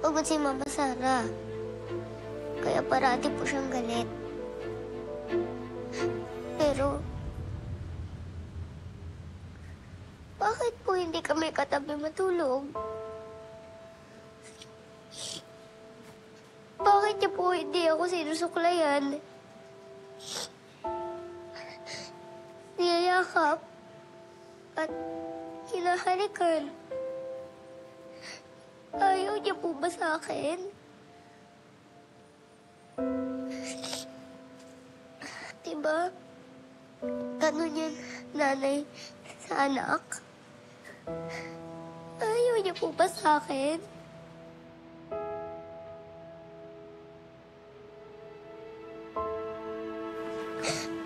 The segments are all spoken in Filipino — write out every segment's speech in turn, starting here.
Pagod si Mama Sara. Kaya parati po siyang galit. Pero, bakit po hindi kami katabi matulog? Bakit niya po hindi ako sinusuklayan? Niyayakap at hinahalikan. Ayaw niya po ba sa akin? Diba? Ganun yan, nanay, sa anak. Ayaw niya po ba sa akin?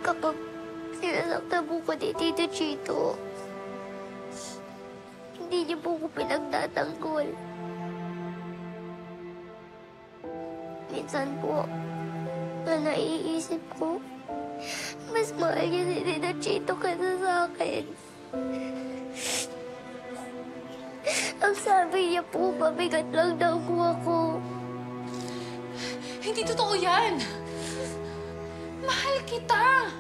Kapag sinasaktan po ko ni Tito Chito, hindi niya po ko pinagtatanggol. Minsan po, na naiisip ko, mas mahal niya si Tito Chito kaysa sa akin. Ang sabi niya po, mabigat lang daw po ako. Hindi totoo yan! Mahal kita!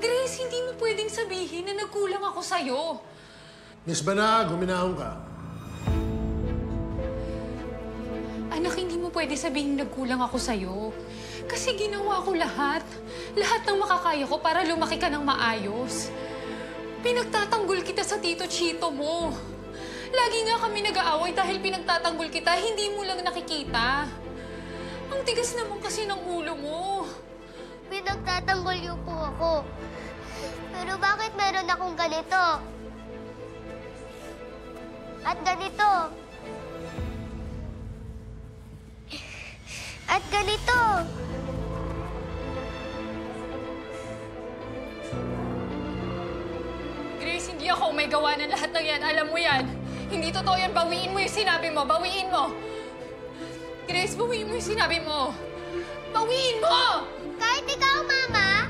Grace, hindi mo pwedeng sabihin na nagkulang ako sa'yo. Miss Banag, huminahon ka. Anak, hindi mo pwede sabihin nagkulang ako sa'yo. Kasi ginawa ko lahat. Lahat ng makakaya ko para lumaki ka ng maayos. Pinagtatanggol kita sa Tito Chito mo. Lagi nga kami nag-aaway dahil pinagtatanggol kita, hindi mo lang nakikita. Ang tigas naman kasi ng ulo mo. Pinagtatanggol niyo po ako. Pero bakit meron akong ganito? At ganito? At ganito? Grace, hindi ako may gawa ng lahat ng yan. Alam mo yan. Hindi totoo yan. Bawiin mo yung sinabi mo. Bawiin mo. Grace, bawiin mo yung sinabi mo. Bawiin mo! Kahit ikaw, Mama,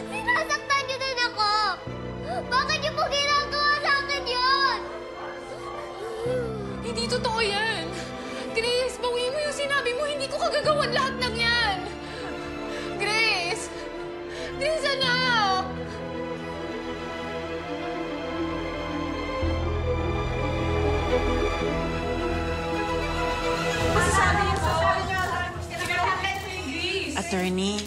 sinasaktan niyo din ako. Bakit niyo po ginagawa sa akin yun? Hindi totoo yan. Grace, bawiin mo yung sinabi mo. Hindi ko kagagawan lahat ng yan. Grace! Grace, anak! Attorney,